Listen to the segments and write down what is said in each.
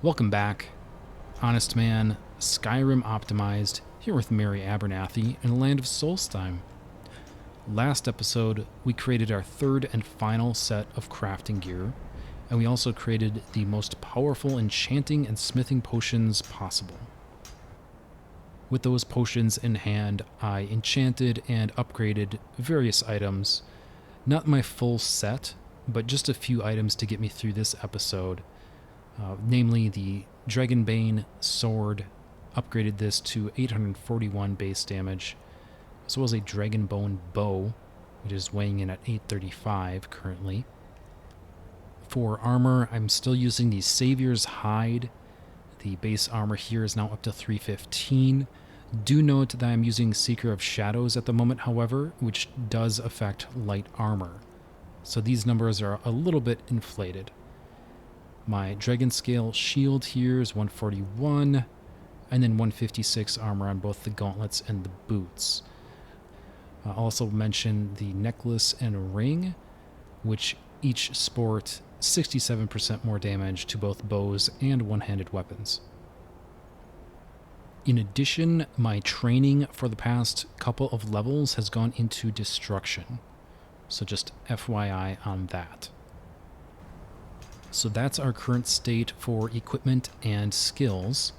Welcome back. Honestman, Skyrim optimized, here with Mary Abernathy in the land of Solstheim. Last episode, we created our third and final set of crafting gear, and we also created the most powerful enchanting and smithing potions possible. With those potions in hand, I enchanted and upgraded various items. Not my full set, but just a few items to get me through this episode. Namely the Dragonbane sword, upgraded this to 841 base damage, as well as a Dragonbone bow, which is weighing in at 835 currently. For armor, I'm still using the Savior's Hide. The base armor here is now up to 315. Do note that I'm using Seeker of Shadows at the moment, however, which does affect light armor. So these numbers are a little bit inflated. My Dragon Scale shield here is 141, and then 156 armor on both the gauntlets and the boots. I'll also mention the necklace and ring, which each sport 67% more damage to both bows and one-handed weapons. In addition, my training for the past couple of levels has gone into destruction. So just FYI on that. So that's our current state for equipment and skills.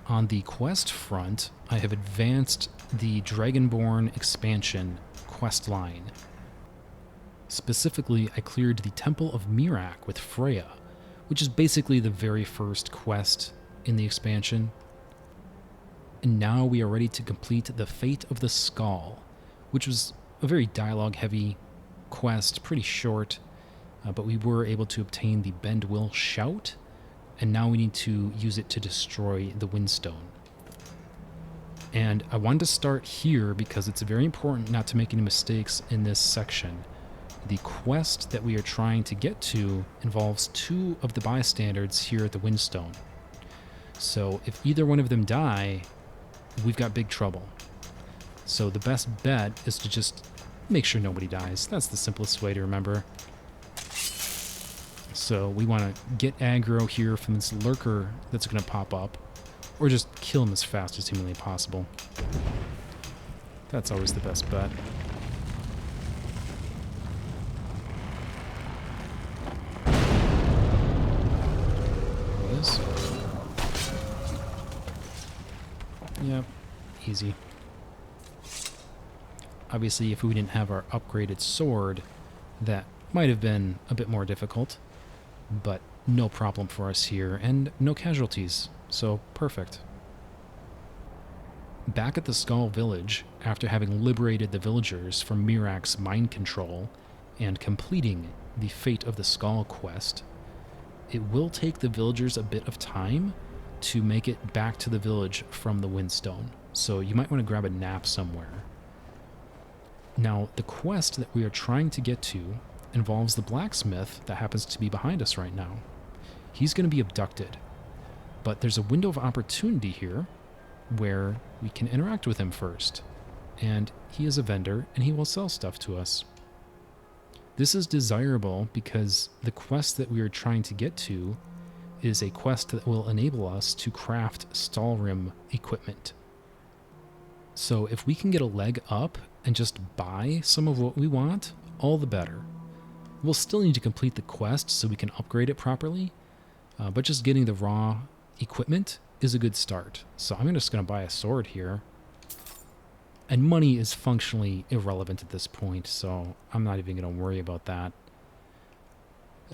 On the quest front, I have advanced the Dragonborn expansion quest line. Specifically, I cleared the Temple of Miraak with Freya, which is basically the very first quest in the expansion. And now we are ready to complete the Fate of the Skull, which was a very dialogue-heavy quest, pretty short, but we were able to obtain the Bend Will Shout, and now we need to use it to destroy the Windstone. And I wanted to start here because it's very important not to make any mistakes in this section. The quest that we are trying to get to involves two of the bystanders here at the Windstone. So if either one of them die, we've got big trouble. So the best bet is to just make sure nobody dies. That's the simplest way to remember. So we want to get aggro here from this lurker that's going to pop up, or just kill him as fast as humanly possible. That's always the best bet. There it is. Yep, easy. Obviously, if we didn't have our upgraded sword, that might have been a bit more difficult, but no problem for us here, and no casualties, so perfect. Back at the Skull Village, after having liberated the villagers from Miraak's mind control and completing the Fate of the Skull quest, it will take the villagers a bit of time to make it back to the village from the Windstone, so you might want to grab a nap somewhere. Now, the quest that we are trying to get to involves the blacksmith that happens to be behind us right now. He's going to be abducted, but there's a window of opportunity here where we can interact with him first, and he is a vendor and he will sell stuff to us. This is desirable because the quest that we are trying to get to is a quest that will enable us to craft Stalhrim equipment. So if we can get a leg up and just buy some of what we want, all the better. We'll still need to complete the quest so we can upgrade it properly, but just getting the raw equipment is a good start. So I'm just going to buy a sword here. And money is functionally irrelevant at this point, so I'm not even going to worry about that.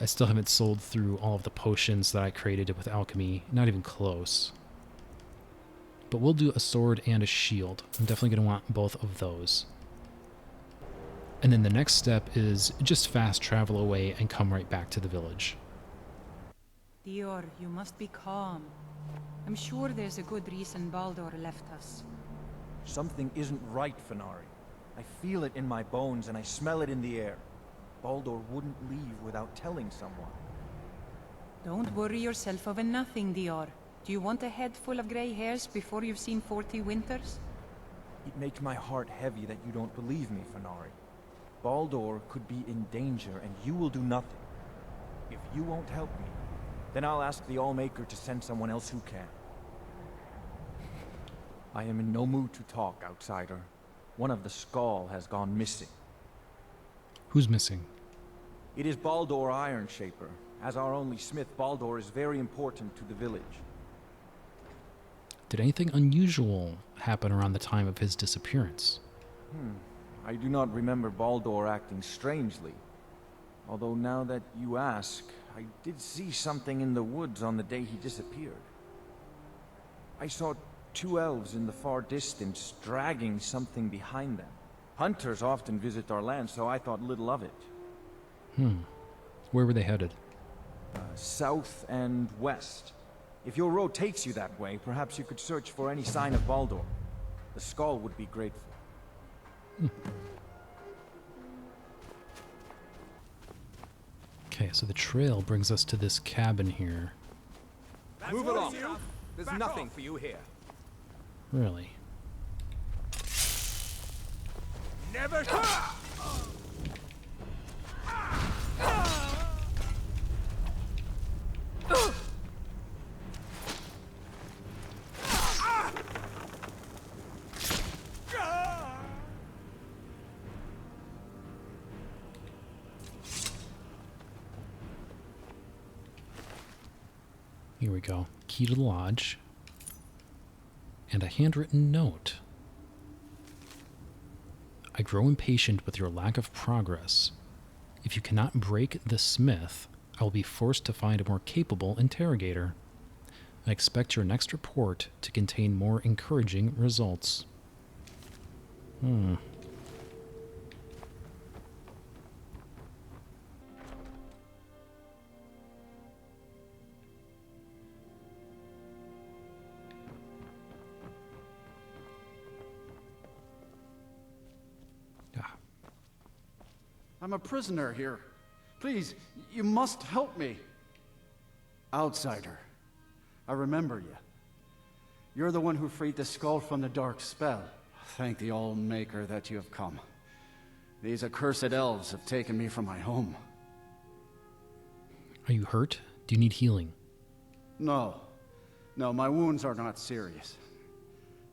I still haven't sold through all of the potions that I created with alchemy, not even close. But we'll do a sword and a shield. I'm definitely going to want both of those. And then the next step is just fast travel away and come right back to the village. Dior, you must be calm. I'm sure there's a good reason Baldur left us. Something isn't right, Fenari. I feel it in my bones and I smell it in the air. Baldur wouldn't leave without telling someone. Don't worry yourself over nothing, Dior. Do you want a head full of grey hairs before you've seen 40 winters? It makes my heart heavy that you don't believe me, Fenari. Baldur could be in danger and you will do nothing. If you won't help me, Then I'll ask the Allmaker to send someone else who can. I am in no mood to talk, outsider. One of the Skull has gone missing. Who's missing? It is Baldur Ironshaper. As our only smith, Baldur is very important to the village. Did anything unusual happen around the time of his disappearance? I do not remember Baldur acting strangely. Although now that you ask, I did see something in the woods on the day he disappeared. I saw 2 elves in the far distance dragging something behind them. Hunters often visit our land, so I thought little of it. Where were they headed? South and west. If your road takes you that way, perhaps you could search for any sign of Baldur. The Skull would be grateful. Okay, so the trail brings us to this cabin here. Move along. There's nothing for you here. Really? Never. Here we go. Key to the lodge. And a handwritten note. I grow impatient with your lack of progress. If you cannot break the smith, I will be forced to find a more capable interrogator. I expect your next report to contain more encouraging results. I'm a prisoner here. Please, you must help me. Outsider, I remember you. You're the one who freed the skull from the dark spell. Thank the Allmaker that you have come. These accursed elves have taken me from my home. Are you hurt? Do you need healing? No, my wounds are not serious.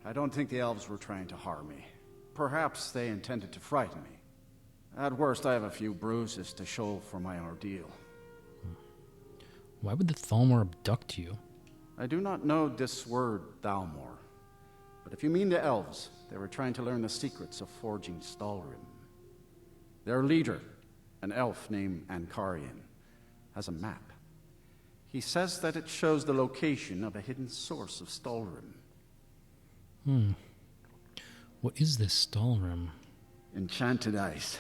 I don't think the elves were trying to harm me. Perhaps they intended to frighten me. At worst, I have a few bruises to show for my ordeal. Why would the Thalmor abduct you? I do not know this word, Thalmor. But if you mean the elves, they were trying to learn the secrets of forging Stalhrim. Their leader, an elf named Ancarian, has a map. He says that it shows the location of a hidden source of Stalhrim. What is this Stalhrim? Enchanted ice.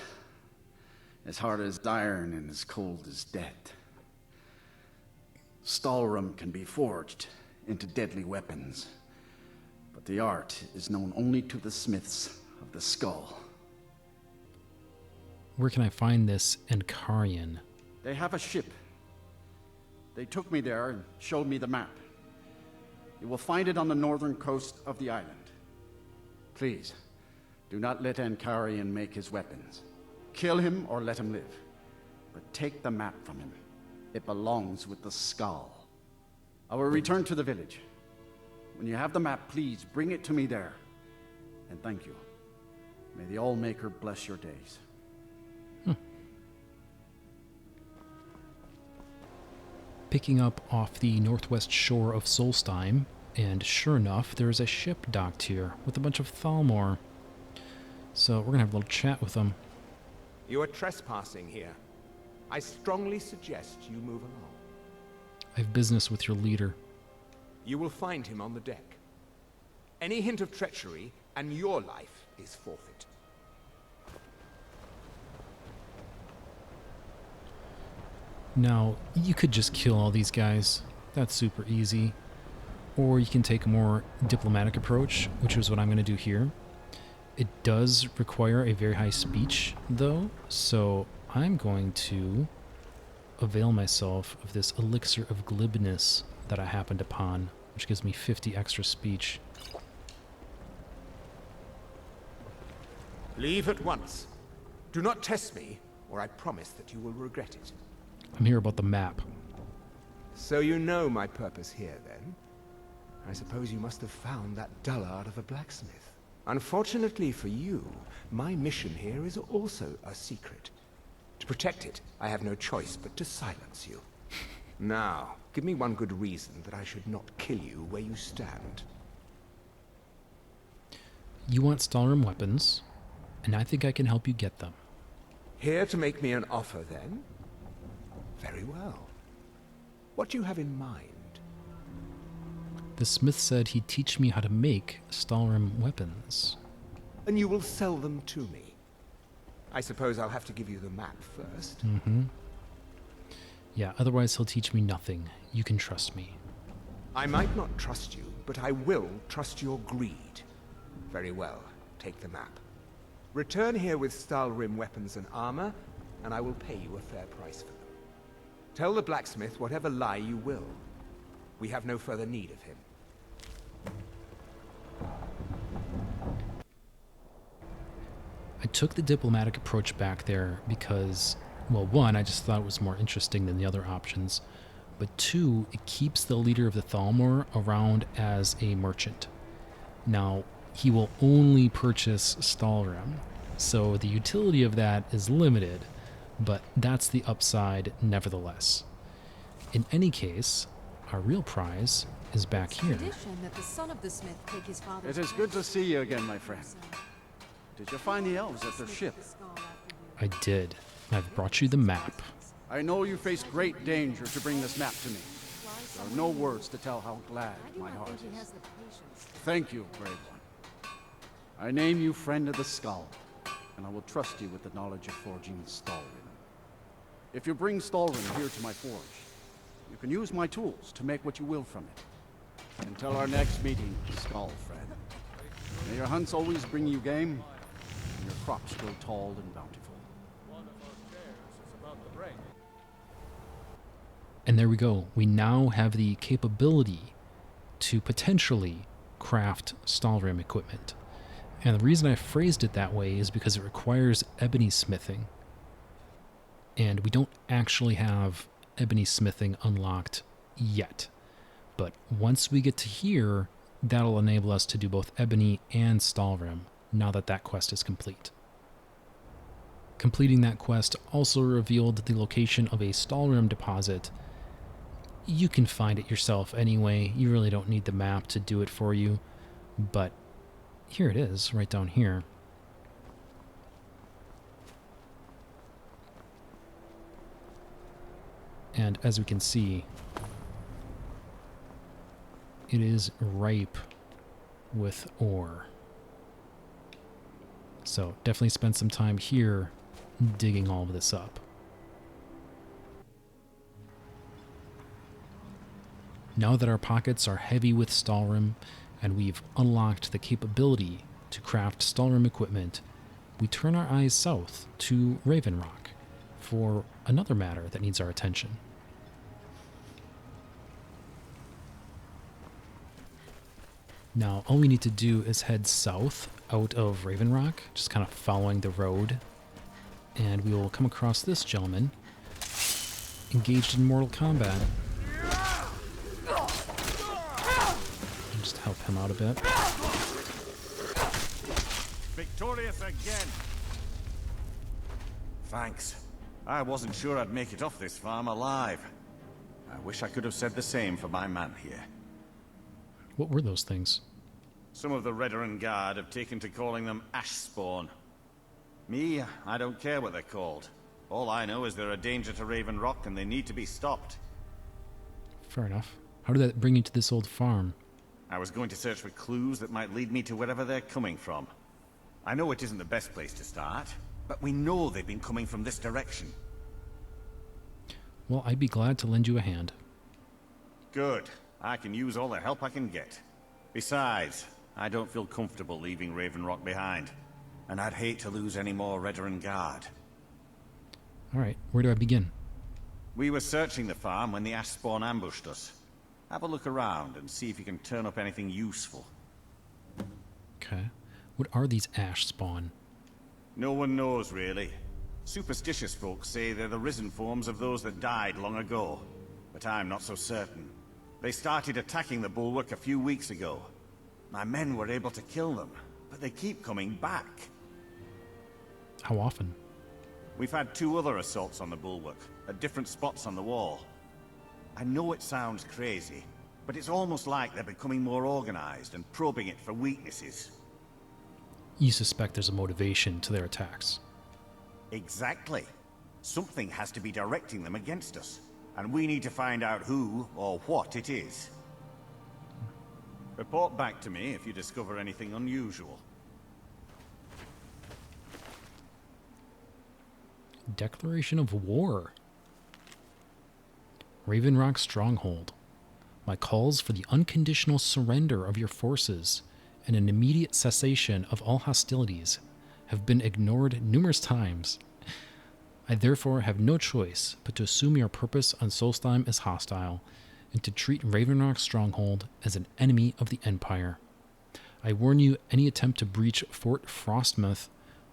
As hard as iron and as cold as death. Stalhrim can be forged into deadly weapons, but the art is known only to the smiths of the skull. Where can I find this Ancarian? They have a ship. They took me there and showed me the map. You will find it on the northern coast of the island. Please, do not let Ancarian make his weapons. Kill him or let him live. But take the map from him. It belongs with the skull. I will return to the village. When you have the map, please bring it to me there. And thank you. May the Allmaker bless your days. Picking up off the northwest shore of Solstheim, and sure enough, there is a ship docked here with a bunch of Thalmor. So we're gonna have a little chat with them. You are trespassing here. I strongly suggest you move along. I have business with your leader. You will find him on the deck. Any hint of treachery, and your life is forfeit. Now, you could just kill all these guys. That's super easy. Or you can take a more diplomatic approach, which is what I'm going to do here. It does require a very high speech, though, so I'm going to avail myself of this elixir of glibness that I happened upon, which gives me 50 extra speech. Leave at once. Do not test me, or I promise that you will regret it. I'm here about the map. So you know my purpose here, then? I suppose you must have found that dullard of a blacksmith. Unfortunately for you, my mission here is also a secret. To protect it, I have no choice but to silence you. Now, give me one good reason that I should not kill you where you stand. You want Stalhrim weapons, and I think I can help you get them. Here to make me an offer, then? Very well. What do you have in mind? The smith said he'd teach me how to make Stalhrim weapons. And you will sell them to me. I suppose I'll have to give you the map first. Mm-hmm. Yeah, otherwise he'll teach me nothing. You can trust me. I might not trust you, but I will trust your greed. Very well. Take the map. Return here with Stalhrim weapons and armor, and I will pay you a fair price for them. Tell the blacksmith whatever lie you will. We have no further need of him. I took the diplomatic approach back there because, well, one, I just thought it was more interesting than the other options, but two, it keeps the leader of the Thalmor around as a merchant. Now, he will only purchase Stalhrim, so the utility of that is limited, but that's the upside nevertheless. In any case, our real prize is back here. That the son of the smith take his father's It is good to see you again, my friend. Did you find the elves at their ship? I did. I've brought you the map. I know you faced great danger to bring this map to me. There are no words to tell how glad my heart is. Thank you, brave one. I name you Friend of the Skull, and I will trust you with the knowledge of forging Stalhrim. If you bring Stalhrim here to my forge, you can use my tools to make what you will from it. Until our next meeting, Skull friend. May your hunts always bring you game, and your crops grow tall and bountiful. And there we go. We now have the capability to potentially craft Stalhrim equipment. And the reason I phrased it that way is because it requires ebony smithing. And we don't actually have ebony smithing unlocked yet. But once we get to here, that'll enable us to do both ebony and Stalhrim now that that quest is complete. Completing that quest also revealed the location of a Stalhrim deposit. You can find it yourself anyway. You really don't need the map to do it for you. But here it is, right down here. And as we can see, it is ripe with ore. So definitely spend some time here digging all of this up. Now that our pockets are heavy with Stalhrim and we've unlocked the capability to craft Stalhrim equipment, we turn our eyes south to Raven Rock for another matter that needs our attention. Now, all we need to do is head south out of Raven Rock, just kind of following the road, and we will come across this gentleman engaged in mortal combat. Just help him out a bit. Victorious again. Thanks. I wasn't sure I'd make it off this farm alive. I wish I could have said the same for my man here. What were those things? Some of the Redder Guard have taken to calling them ash spawn. Me, I don't care what they're called. All I know is they're a danger to Raven Rock and they need to be stopped. Fair enough. How did that bring you to this old farm? I was going to search for clues that might lead me to wherever they're coming from. I know it isn't the best place to start, but we know they've been coming from this direction. Well, I'd be glad to lend you a hand. Good. I can use all the help I can get. Besides, I don't feel comfortable leaving Raven Rock behind, and I'd hate to lose any more Redder Guard. Alright, where do I begin? We were searching the farm when the ash spawn ambushed us. Have a look around and see if you can turn up anything useful. Okay. What are these ash spawn? No one knows, really. Superstitious folks say they're the risen forms of those that died long ago. But but I'm not so certain. They started attacking the bulwark a few weeks ago. My men were able to kill them, but they keep coming back. How often? We've had 2 other assaults on the bulwark, at different spots on the wall. I know it sounds crazy, but it's almost like they're becoming more organized and probing it for weaknesses. You suspect there's a motivation to their attacks. Exactly. Something has to be directing them against us, and we need to find out who or what it is. Report back to me if you discover anything unusual. Declaration of war. Raven Rock Stronghold. My calls for the unconditional surrender of your forces and an immediate cessation of all hostilities have been ignored numerous times. I therefore have no choice but to assume your purpose on Solstheim is hostile, and to treat Raven Rock Stronghold as an enemy of the Empire. I warn you, any attempt to breach Fort Frostmoth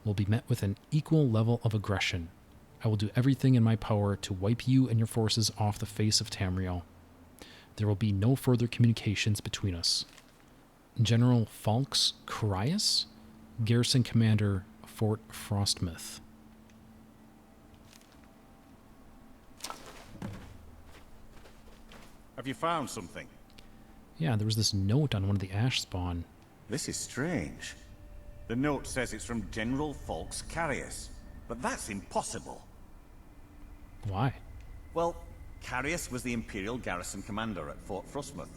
will be met with an equal level of aggression. I will do everything in my power to wipe you and your forces off the face of Tamriel. There will be no further communications between us. General Falx Carius, Garrison Commander, Fort Frostmoth. Have you found something? Yeah, there was this note on one of the ash spawn. This is strange. The note says it's from General Falx Carius, but that's impossible. Why? Well, Carius was the Imperial garrison commander at Fort Frostmoth,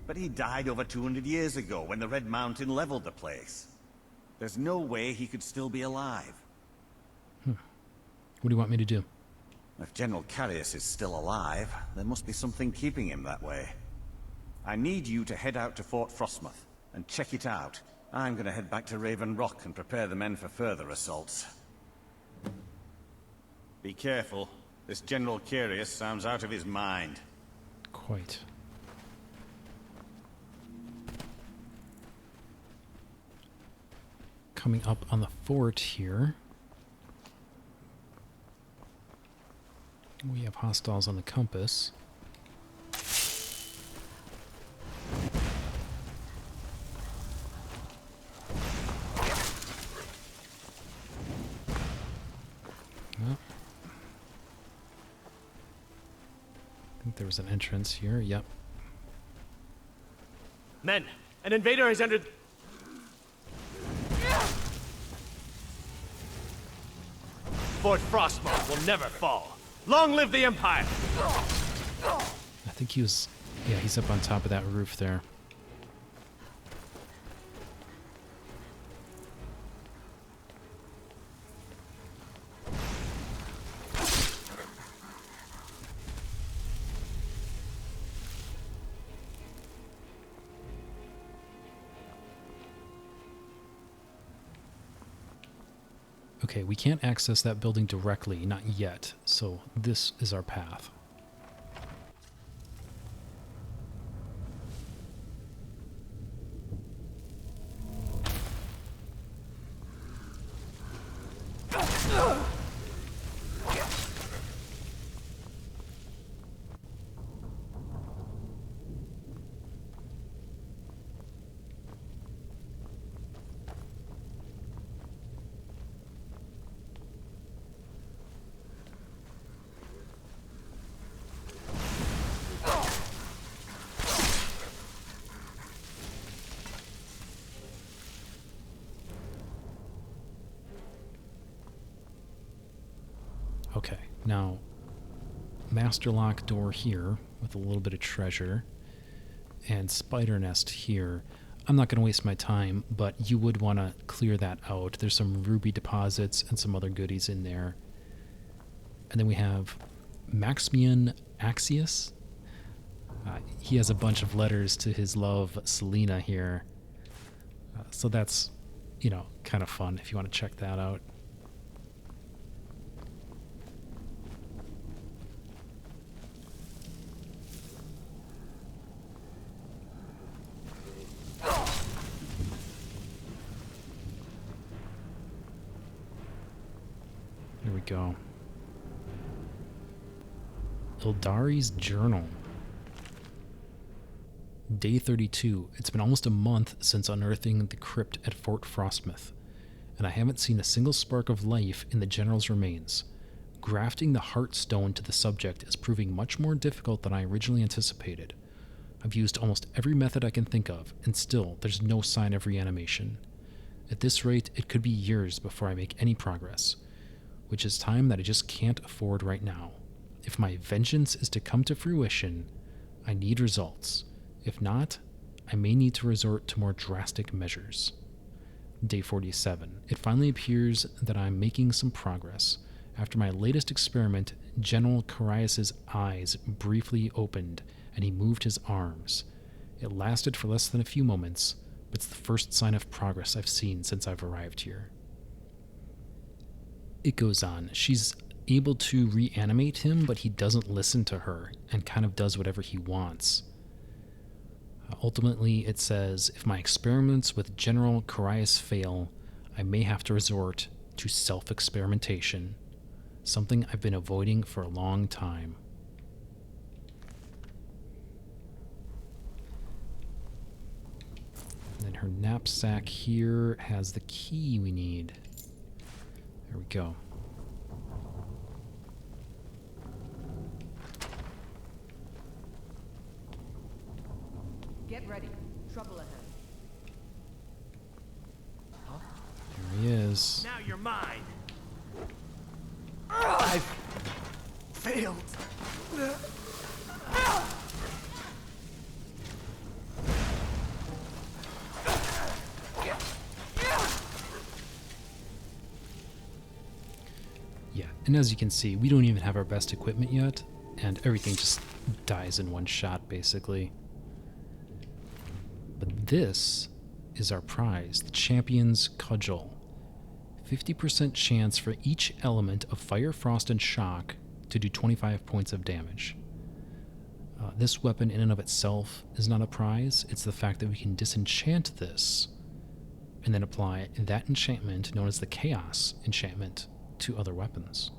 but he died over 200 years ago when the Red Mountain leveled the place. There's no way he could still be alive. What do you want me to do? If General Carius is still alive, there must be something keeping him that way. I need you to head out to Fort Frostmoth and check it out. I'm going to head back to Raven Rock and prepare the men for further assaults. Be careful. This General Carius sounds out of his mind. Quite. Coming up on the fort here. We have hostiles on the compass. Well, I think there was an entrance here. Yep. Men, an invader has entered. Fort Frostmoth will never fall. Long live the Empire! I think he was... Yeah, he's up on top of that roof there. Okay, we can't access that building directly, not yet, so this is our path. Okay, now, master lock door here with a little bit of treasure, and spider nest here. I'm not going to waste my time, but you would want to clear that out. There's some ruby deposits and some other goodies in there. And then we have Maximian Axius. He has a bunch of letters to his love, Selena, here. So that's, you know, kind of fun if you want to check that out. There we go. Ildari's Journal. Day 32. It's been almost a month since unearthing the crypt at Fort Frostmoth, and I haven't seen a single spark of life in the General's remains. Grafting the Heartstone to the subject is proving much more difficult than I originally anticipated. I've used almost every method I can think of, and still there's no sign of reanimation. At this rate, it could be years before I make any progress, which is time that I just can't afford right now. If my vengeance is to come to fruition, I need results. If not, I may need to resort to more drastic measures. Day 47. It finally appears that I'm making some progress. After my latest experiment, General Carius's eyes briefly opened, and he moved his arms. It lasted for less than a few moments, but it's the first sign of progress I've seen since I've arrived here. It goes on. She's able to reanimate him, but he doesn't listen to her and kind of does whatever he wants. Ultimately, it says, if my experiments with General Carius fail, I may have to resort to self-experimentation, something I've been avoiding for a long time. And then her knapsack here has the key we need. There we go. Get ready. Trouble ahead. There he is. Now you're mine. I've failed. Yeah, and as you can see, we don't even have our best equipment yet, and everything just dies in one shot, basically. But this is our prize, the Champion's Cudgel. 50% chance for each element of fire, frost, and shock to do 25 points of damage. This weapon in and of itself is not a prize. It's the fact that we can disenchant this and then apply that enchantment, known as the Chaos enchantment, to other weapons.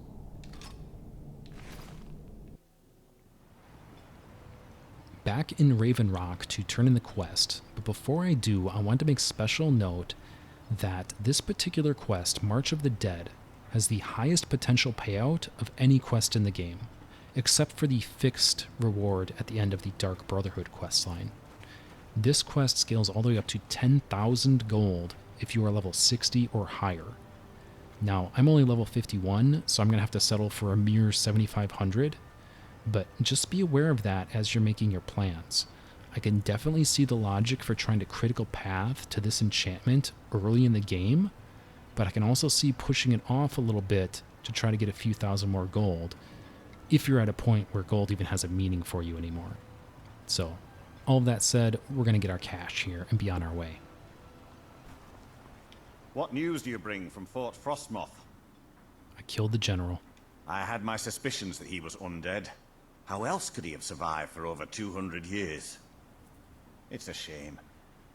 Back in Raven Rock to turn in the quest, but before I do, I want to make special note that this particular quest, March of the Dead, has the highest potential payout of any quest in the game, except for the fixed reward at the end of the Dark Brotherhood questline. This quest scales all the way up to 10,000 gold if you are level 60 or higher. Now, I'm only level 51, so I'm going to have to settle for a mere 7,500, but just be aware of that as you're making your plans. I can definitely see the logic for trying to critical path to this enchantment early in the game, but I can also see pushing it off a little bit to try to get a few thousand more gold, if you're at a point where gold even has a meaning for you anymore. So, all of that said, we're going to get our cash here and be on our way. What news do you bring from Fort Frostmoth? I killed the General. I had my suspicions that he was undead. How else could he have survived for over 200 years? It's a shame.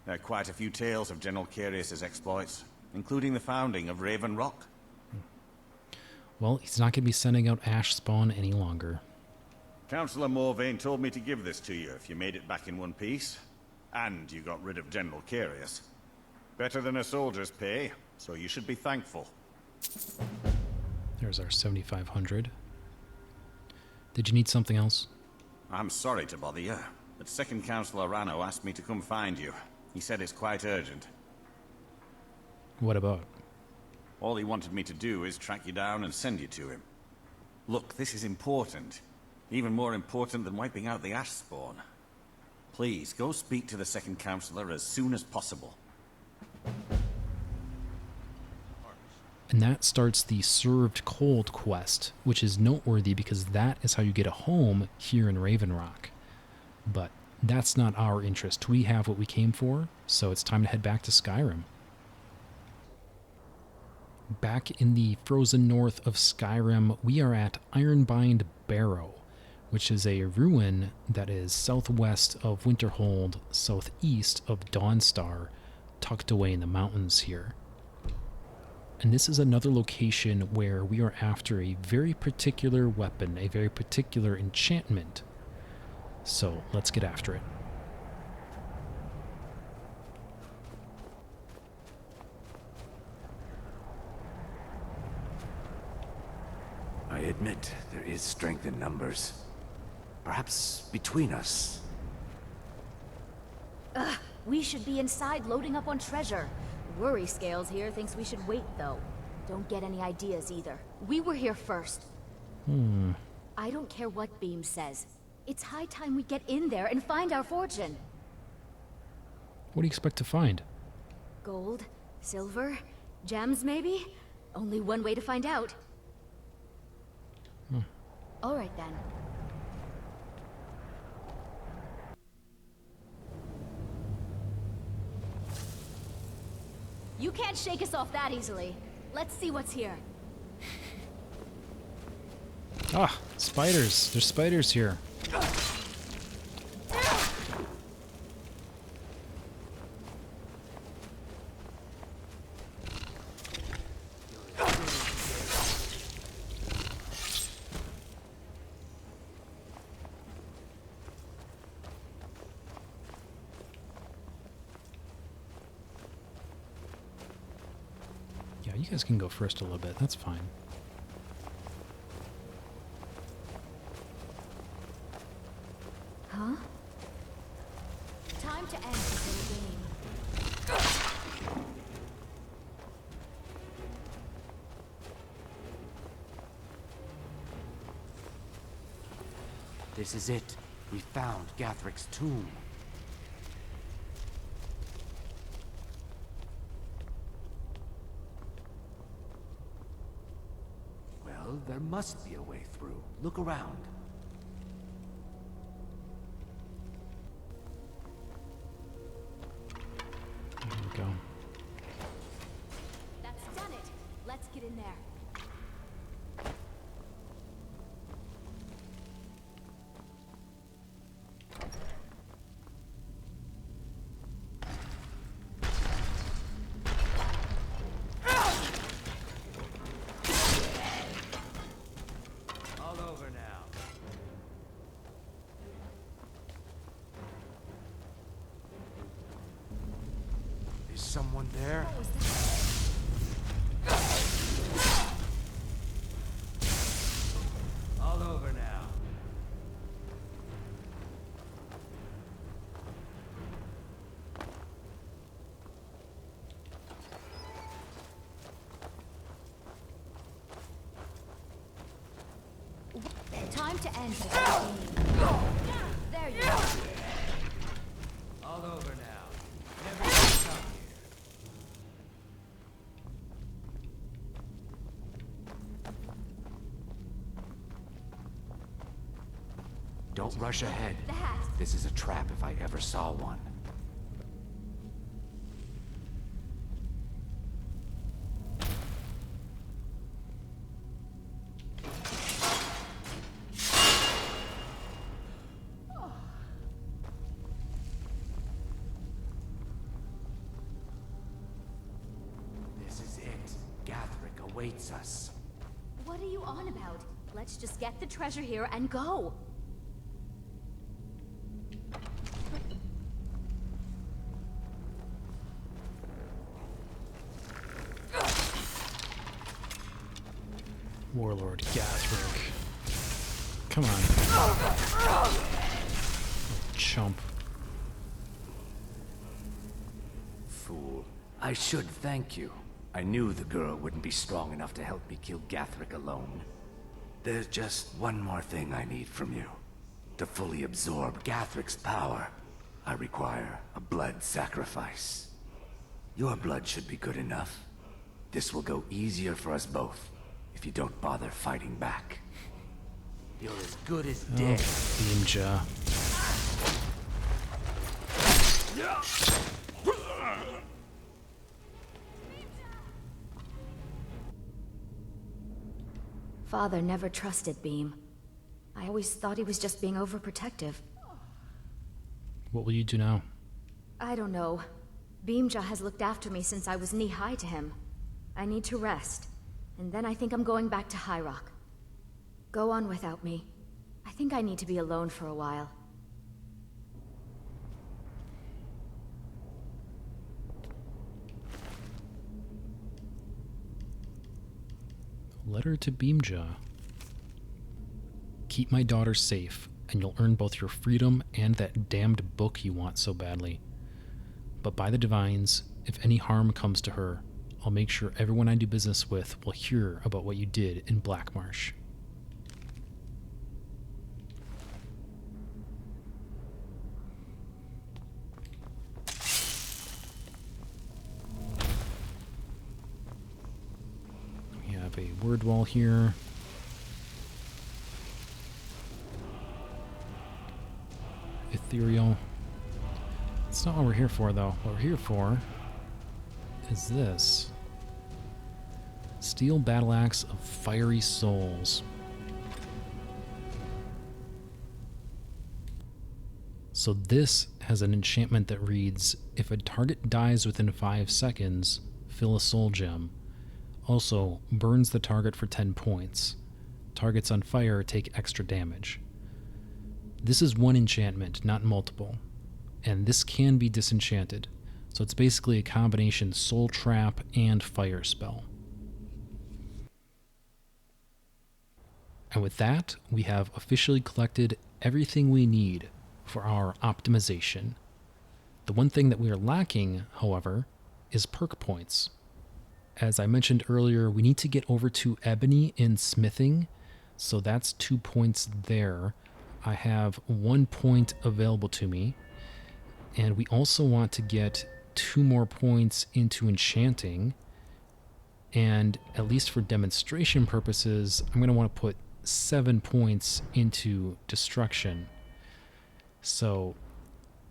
There are quite a few tales of General Carius's exploits, including the founding of Raven Rock. Well, he's not going to be sending out ash spawn any longer. Councillor Morvain told me to give this to you if you made it back in one piece. And you got rid of General Carius. Better than a soldier's pay, so you should be thankful. There's our 7,500. Did you need something else? I'm sorry to bother you, but Second Councillor Rano asked me to come find you. He said it's quite urgent. What about? All he wanted me to do is track you down and send you to him. Look, this is important. Even more important than wiping out the ash spawn. Please, go speak to the Second Councillor as soon as possible. And that starts the Served Cold quest, which is noteworthy because that is how you get a home here in Raven Rock. But that's not our interest. We have what we came for, so it's time to head back to Skyrim. Back in the frozen north of Skyrim, we are at Ironbind Barrow, which is a ruin that is southwest of Winterhold, southeast of Dawnstar, tucked away in the mountains here. And this is another location where we are after a very particular weapon, a very particular enchantment. So let's get after it. I admit there is strength in numbers. Perhaps between us. Ugh, we should be inside loading up on treasure. Worry Scales here thinks we should wait, though. Don't get any ideas either. We were here first. I don't care what Beam says. It's high time we get in there and find our fortune. What do you expect to find? Gold? Silver? Gems, maybe? Only one way to find out. All right, then. You can't shake us off that easily. Let's see what's here. Ah, spiders. There's spiders here. Yeah, you guys can go first a little bit. That's fine. Huh? Time to end this little game. This is it. We found Gathric's tomb. Well, there must be a way through. Look around. There we go. That's done it. Let's get in there. All over now. Is someone there? All over now. Time to end this little game. There you go. All over now. Never come here. Don't rush ahead. The hat. This is a trap if I ever saw one. This is it. Gathric awaits us. What are you on about? Let's just get the treasure here and go. Warlord Gathric. Come on. Chump. Fool. I should thank you. I knew the girl wouldn't be strong enough to help me kill Gathric alone. There's just one more thing I need from you. To fully absorb Gathric's power, I require a blood sacrifice. Your blood should be good enough. This will go easier for us both, if you don't bother fighting back. You're as good as dead. Beamja. Father never trusted Beam. I always thought he was just being overprotective. What will you do now? I don't know. Beamja has looked after me since I was knee-high to him. I need to rest, and then I think I'm going back to High Rock. Go on without me. I think I need to be alone for a while. Letter to Beamja. keep my daughter safe, and you'll earn both your freedom and that damned book you want so badly. But by the divines, if any harm comes to her, I'll make sure everyone I do business with will hear about what you did in Blackmarsh. We have a word wall here. Ethereal. That's not what we're here for, though. What we're here for is this. Steel Battleaxe of Fiery Souls. So this has an enchantment that reads, if a target dies within 5 seconds, fill a soul gem. Also, burns the target for 10 points. Targets on fire take extra damage. This is one enchantment, not multiple. And this can be disenchanted. So it's basically a combination soul trap and fire spell. And with that, we have officially collected everything we need for our optimization. The one thing that we are lacking, however, is perk points. As I mentioned earlier, we need to get over to Ebony in smithing, so that's 2 points there. I have 1 point available to me, and we also want to get 2 more points into enchanting, and at least for demonstration purposes, I'm going to want to put 7 points into destruction. So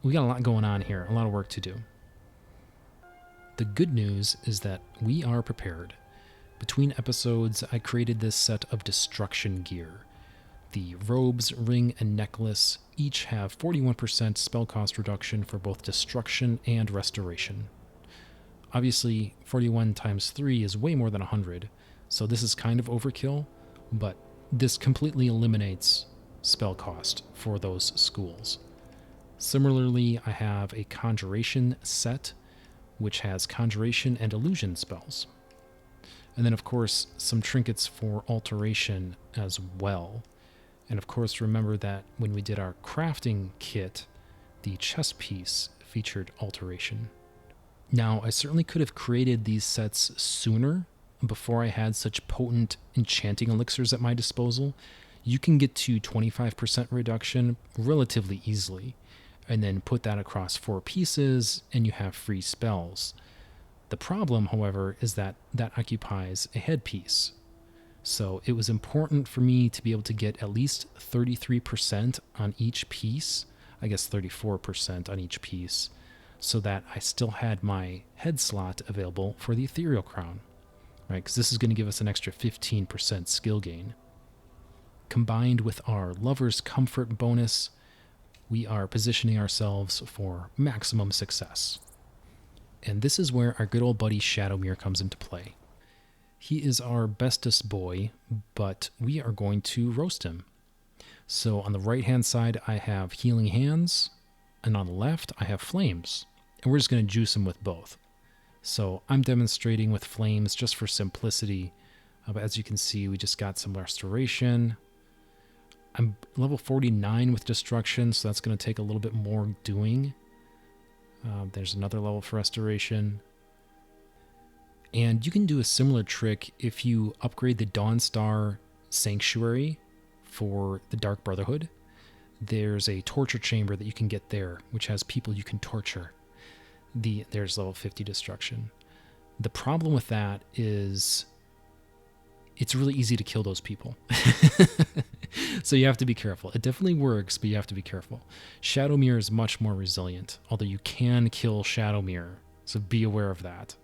we got a lot going on here, a lot of work to do. The good news is that we are prepared. Between episodes, I created this set of destruction gear. The robes, ring, and necklace each have 41% spell cost reduction for both destruction and restoration. Obviously, 41 times 3 is way more than 100, so this is kind of overkill, but this completely eliminates spell cost for those schools. Similarly, I have a conjuration set, which has conjuration and illusion spells. And then, of course, some trinkets for alteration as well. And of course, remember that when we did our crafting kit, the chest piece featured alteration. Now, I certainly could have created these sets sooner, before I had such potent enchanting elixirs at my disposal. You can get to 25% reduction relatively easily, and then put that across 4 pieces, and you have free spells. The problem, however, is that that occupies a headpiece. So it was important for me to be able to get at least 33% on each piece, I guess 34% on each piece, so that I still had my head slot available for the Ethereal Crown, right? Because this is going to give us an extra 15% skill gain. Combined with our Lover's Comfort bonus, we are positioning ourselves for maximum success. And this is where our good old buddy Shadowmere comes into play. He is our bestest boy, but we are going to roast him. So on the right-hand side, I have Healing Hands, and on the left, I have Flames. And we're just going to juice him with both. So I'm demonstrating with Flames just for simplicity. But as you can see, we just got some restoration. I'm level 49 with Destruction, so that's going to take a little bit more doing. There's another level for restoration. And you can do a similar trick if you upgrade the Dawnstar Sanctuary for the Dark Brotherhood. There's a torture chamber that you can get there, which has people you can torture. There's level 50 destruction. The problem with that is it's really easy to kill those people. So you have to be careful. It definitely works, but you have to be careful. Shadowmere is much more resilient, although you can kill Shadowmere, so be aware of that.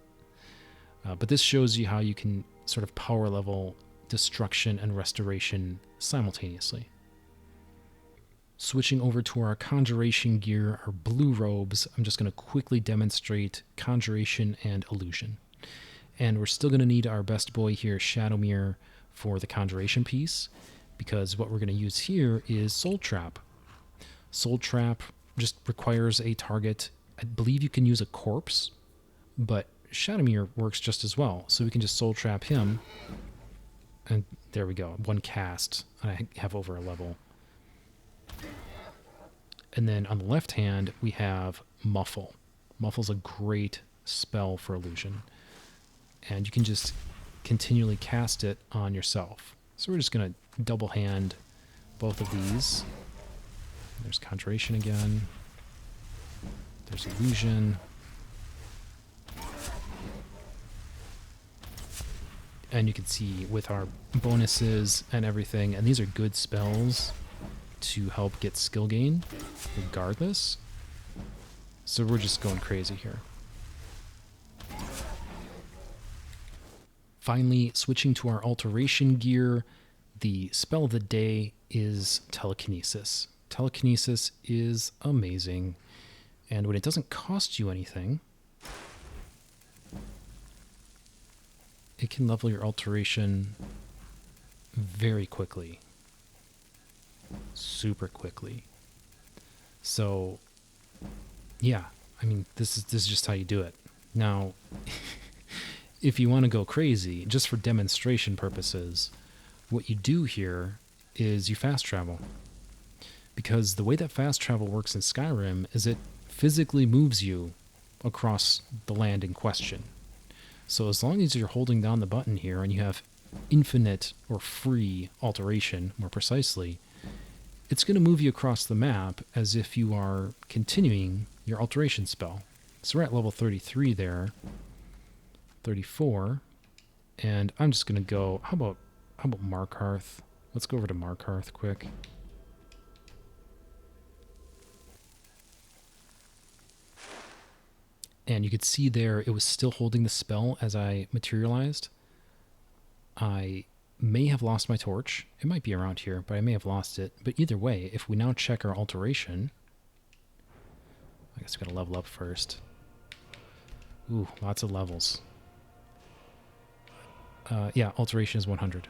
But this shows you how you can sort of power level destruction and restoration simultaneously. Switching over to our conjuration gear, our blue robes, I'm just going to quickly demonstrate conjuration and illusion. And we're still going to need our best boy here, Shadowmere, for the conjuration piece, because what we're going to use here is Soul Trap. Soul Trap just requires a target. I believe you can use a corpse, but Shadowmere works just as well. So we can just Soul Trap him, And there we go. One cast. I have over a level. And then on the left hand, we have Muffle. Muffle's a great spell for illusion. And you can just continually cast it on yourself. So we're just going to double hand both of these. There's Conjuration again. There's Illusion. And you can see with our bonuses and everything, and these are good spells to help get skill gain regardless. So we're just going crazy here. Finally, switching to our alteration gear, the spell of the day is Telekinesis. Telekinesis is amazing, and when it doesn't cost you anything, it can level your alteration very quickly. Super quickly. So, yeah, I mean, this is just how you do it. Now, if you want to go crazy, just for demonstration purposes, what you do here is you fast travel. Because the way that fast travel works in Skyrim is it physically moves you across the land in question. So as long as you're holding down the button here and you have infinite or free alteration, more precisely, it's going to move you across the map as if you are continuing your alteration spell. So we're at level 33 there. 34, and I'm just gonna go. How about Markarth? Let's go over to Markarth quick. And you could see there it was still holding the spell as I materialized. I may have lost my torch. It might be around here, but I may have lost it. But either way, if we now check our alteration, I guess we gotta level up first. Ooh, lots of levels. Yeah, alteration is 100.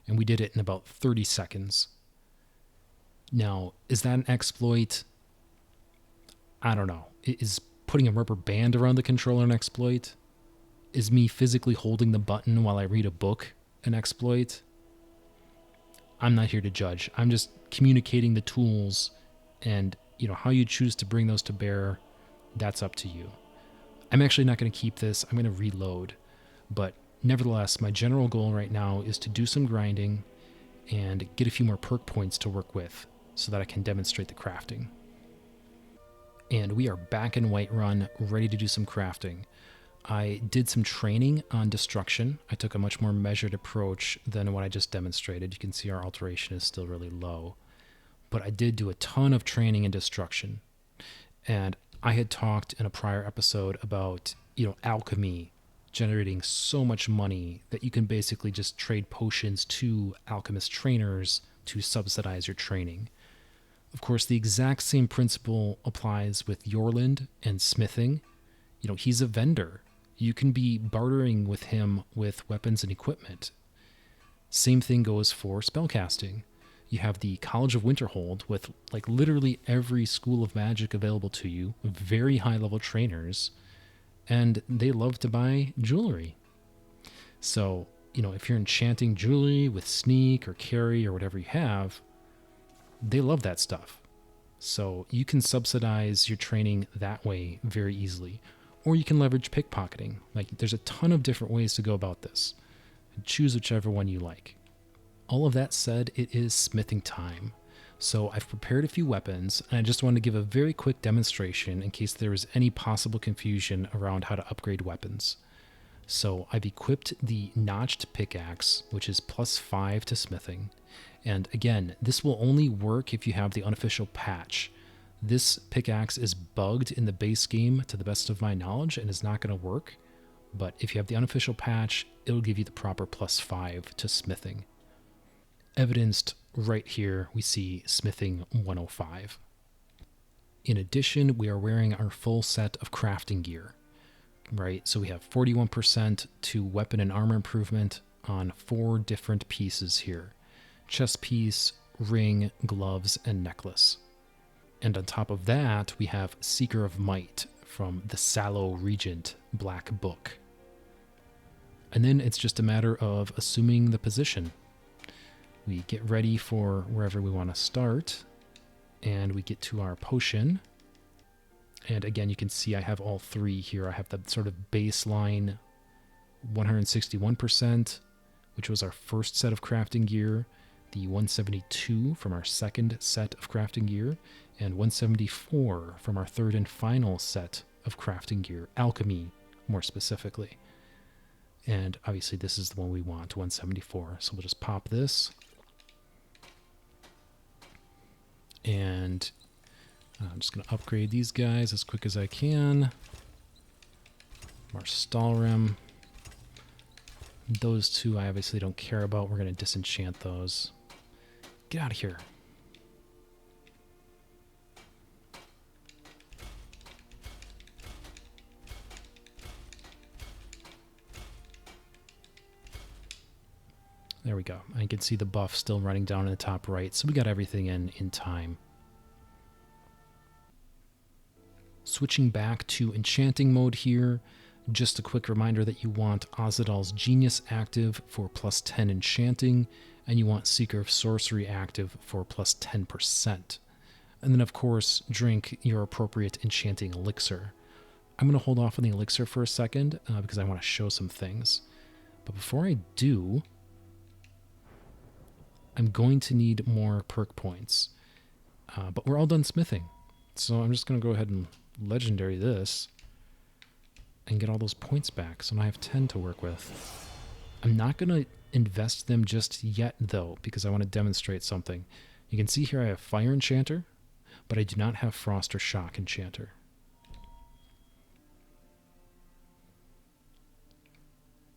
And we did it in about 30 seconds. Now, is that an exploit? I don't know. Is putting a rubber band around the controller an exploit? Is me physically holding the button while I read a book an exploit? I'm not here to judge. I'm just communicating the tools, and how you choose to bring those to bear, that's up to you. I'm actually not going to keep this. I'm going to reload. But nevertheless, my general goal right now is to do some grinding and get a few more perk points to work with so that I can demonstrate the crafting. And we are back in Whiterun, ready to do some crafting. I did some training on destruction. I took a much more measured approach than what I just demonstrated. You can see our alteration is still really low. But I did do a ton of training in destruction. And I had talked in a prior episode about, alchemy generating so much money that you can basically just trade potions to alchemist trainers to subsidize your training. Of course, the exact same principle applies with Yorland and smithing. He's a vendor. You can be bartering with him with weapons and equipment. Same thing goes for spellcasting. You have the College of Winterhold with literally every school of magic available to you, very high level trainers, and they love to buy jewelry. So, if you're enchanting jewelry with sneak or carry or whatever you have, they love that stuff. So you can subsidize your training that way very easily. Or you can leverage pickpocketing. There's a ton of different ways to go about this. Choose whichever one you like. All of that said, it is smithing time. So I've prepared a few weapons, and I just wanted to give a very quick demonstration in case there was any possible confusion around how to upgrade weapons. So I've equipped the notched pickaxe, which is +5 to smithing. And again, this will only work if you have the unofficial patch. This pickaxe is bugged in the base game to the best of my knowledge and is not going to work. But if you have the unofficial patch, it'll give you the proper +5 to smithing. Evidenced right here, we see smithing 105. In addition, we are wearing our full set of crafting gear, right? So we have 41% to weapon and armor improvement on 4 different pieces here. Chest piece, ring, gloves, and necklace. And on top of that, we have Seeker of Might from the Sallow Regent Black Book. And then it's just a matter of assuming the position. We get ready for wherever we want to start, and we get to our potion. And again, you can see I have all three here. I have the sort of baseline 161%, which was our first set of crafting gear, the 172 from our second set of crafting gear, and 174 from our third and final set of crafting gear, alchemy more specifically. And obviously this is the one we want, 174. So we'll just pop this. And I'm just going to upgrade these guys as quick as I can. More Stalhrim. Those two I obviously don't care about. We're going to disenchant those. Get out of here. There we go. I can see the buff still running down in the top right, so we got everything in time. Switching back to enchanting mode here, just a quick reminder that you want Ozadal's Genius active for plus 10 enchanting, and you want Seeker of Sorcery active for plus 10%. And then of course, drink your appropriate enchanting elixir. I'm going to hold off on the elixir for a second because I want to show some things. But before I do, I'm going to need more perk points. But we're all done smithing. So I'm just going to go ahead and legendary this and get all those points back. So now I have 10 to work with. I'm not going to invest them just yet, though, because I want to demonstrate something. You can see here I have Fire Enchanter, but I do not have Frost or Shock Enchanter.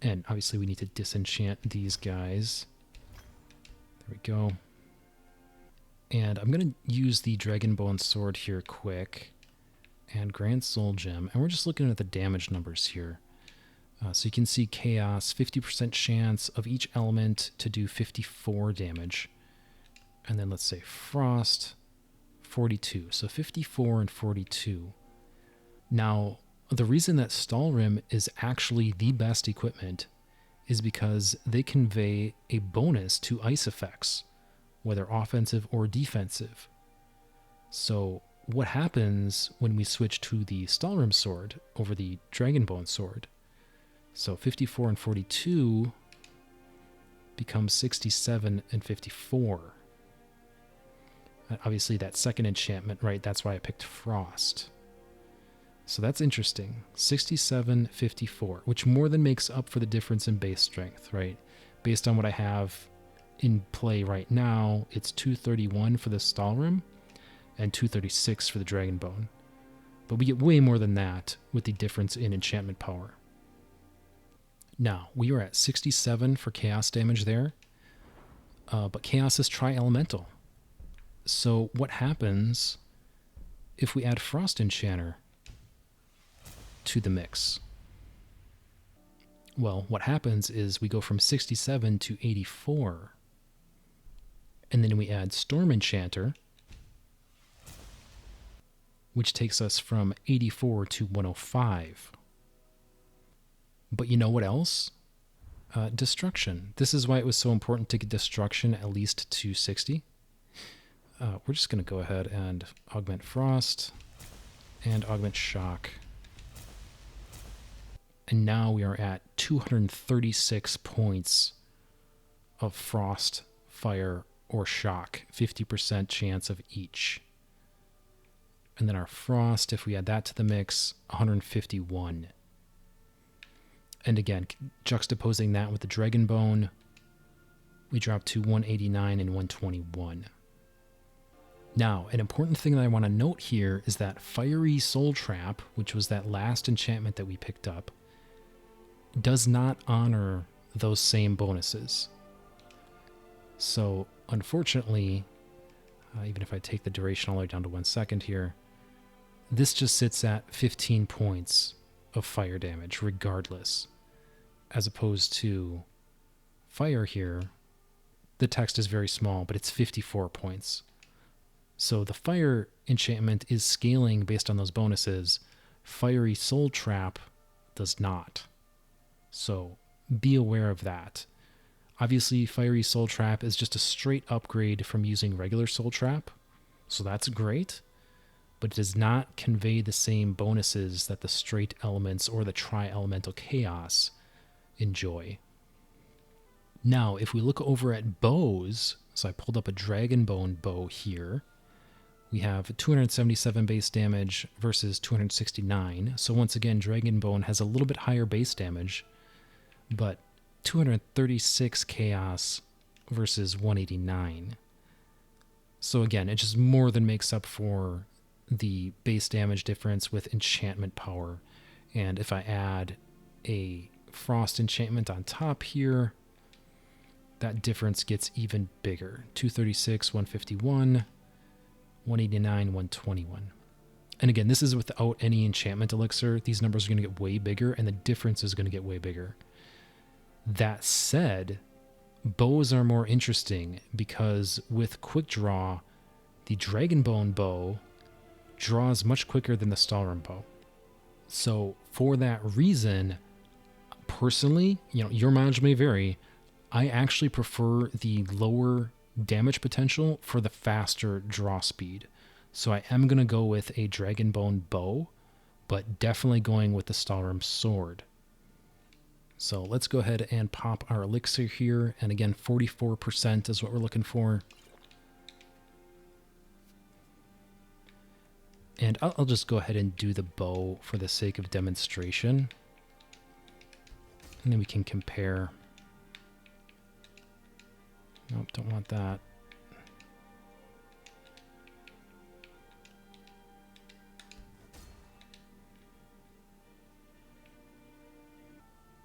And obviously we need to disenchant these guys. There we go. And I'm going to use the Dragonbone Sword here quick. And Grand Soul Gem. And we're just looking at the damage numbers here. So you can see Chaos, 50% chance of each element to do 54 damage. And then let's say Frost, 42. So 54 and 42. Now, the reason that Stalhrim is actually the best equipment is because they convey a bonus to ice effects, whether offensive or defensive. So what happens when we switch to the Stalhrim sword over the Dragonbone sword? So 54 and 42 becomes 67 and 54. And obviously that second enchantment, right? That's why I picked Frost. So that's interesting. 67, 54, which more than makes up for the difference in base strength, right? Based on what I have in play right now, it's 231 for the Stalhrim and 236 for the Dragonbone. But we get way more than that with the difference in enchantment power. Now, we are at 67 for chaos damage there, but chaos is tri-elemental. So what happens if we add Frost Enchanter to the mix? Well, what happens is we go from 67 to 84, and then we add Storm Enchanter, which takes us from 84 to 105. But you know what else? Destruction. This is why it was so important to get Destruction at least to 60. We're just going to go ahead and augment Frost and augment Shock. And now we are at 236 points of Frost, Fire, or Shock. 50% chance of each. And then our Frost, if we add that to the mix, 151. And again, juxtaposing that with the Dragonbone, we drop to 189 and 121. Now, an important thing that I want to note here is that Fiery Soul Trap, which was that last enchantment that we picked up, does not honor those same bonuses. So, unfortunately, even if I take the duration all the way down to 1 second here, this just sits at 15 points of fire damage regardless. As opposed to fire here, the text is very small, but it's 54 points. So the fire enchantment is scaling based on those bonuses. Fiery Soul Trap does not. So be aware of that. Obviously, Fiery Soul Trap is just a straight upgrade from using regular Soul Trap, so that's great, but it does not convey the same bonuses that the straight elements or the tri-elemental chaos enjoy. Now, if we look over at bows, so I pulled up a Dragonbone bow here. We have 277 base damage versus 269. So once again, Dragonbone has a little bit higher base damage, but 236 chaos versus 189. So again, it just more than makes up for the base damage difference with enchantment power. And if I add a frost enchantment on top here, that difference gets even bigger. 236, 151, 189, 121. And again, this is without any enchantment elixir. These numbers are going to get way bigger, and the difference is going to get way bigger. That said, bows are more interesting because with quick draw, the Dragonbone bow draws much quicker than the Stalhrim bow. So for that reason, personally, your mileage may vary, I actually prefer the lower damage potential for the faster draw speed. So I am going to go with a Dragonbone bow, but definitely going with the Stalhrim sword. So let's go ahead and pop our elixir here. And again, 44% is what we're looking for. And I'll just go ahead and do the bow for the sake of demonstration. And then we can compare. Nope, don't want that.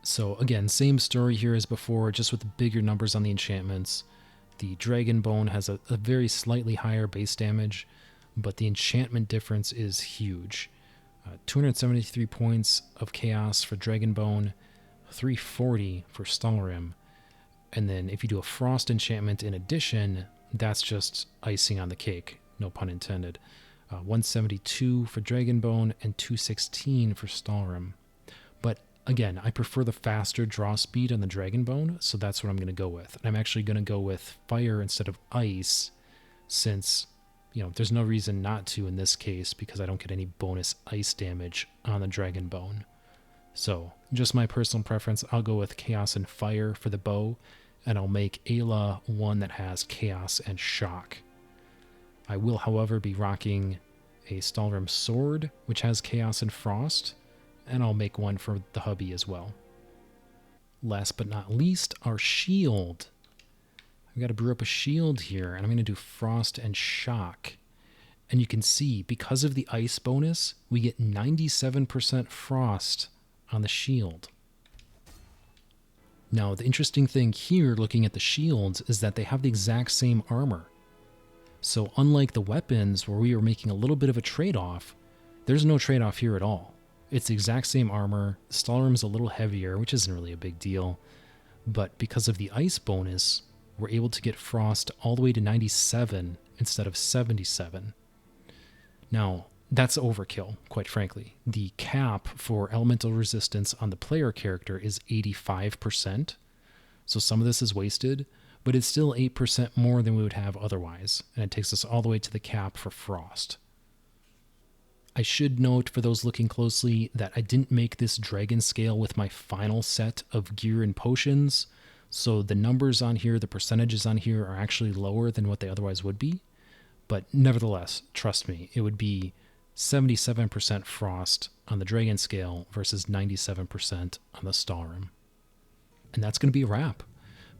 So again, same story here as before, just with bigger numbers on the enchantments. The Dragonbone has a very slightly higher base damage, but the enchantment difference is huge. 273 points of chaos for Dragonbone, 340 for Stalhrim. And then if you do a frost enchantment in addition, that's just icing on the cake, no pun intended. 172 for Dragonbone and 216 for Stalhrim. But again, I prefer the faster draw speed on the Dragonbone, so that's what I'm going to go with. And I'm actually going to go with fire instead of ice, since there's no reason not to in this case, because I don't get any bonus ice damage on the Dragonbone. So, just my personal preference, I'll go with Chaos and Fire for the bow, and I'll make Ayla one that has Chaos and Shock. I will, however, be rocking a Stalhrim sword, which has Chaos and Frost, and I'll make one for the hubby as well. Last but not least, our shield. I've got to brew up a shield here, and I'm going to do Frost and Shock. And you can see, because of the ice bonus, we get 97% Frost on the shield. Now, the interesting thing here, looking at the shields, is that they have the exact same armor. So unlike the weapons, where we are making a little bit of a trade-off, there's no trade-off here at all. It's the exact same armor. Stalhrim's a little heavier, which isn't really a big deal. But because of the ice bonus, we're able to get Frost all the way to 97 instead of 77. Now, that's overkill, quite frankly. The cap for elemental resistance on the player character is 85%, so some of this is wasted, but it's still 8% more than we would have otherwise, and it takes us all the way to the cap for Frost. I should note, for those looking closely, that I didn't make this dragon scale with my final set of gear and potions, so the numbers on here, the percentages on here, are actually lower than what they otherwise would be. But nevertheless, trust me, it would be 77% Frost on the Dragon scale versus 97% on the Stalhrim. And that's going to be a wrap.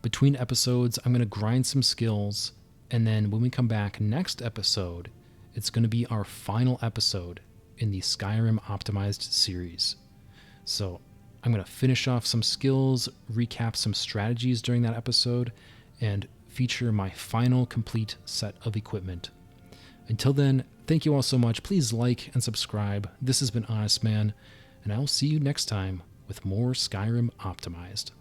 Between episodes, I'm going to grind some skills, and then when we come back next episode, it's going to be our final episode in the Skyrim Optimized series. So I'm going to finish off some skills, recap some strategies during that episode, and feature my final complete set of equipment. Until then, thank you all so much. Please like and subscribe. This has been Honestman, and I'll see you next time with more Skyrim Optimized.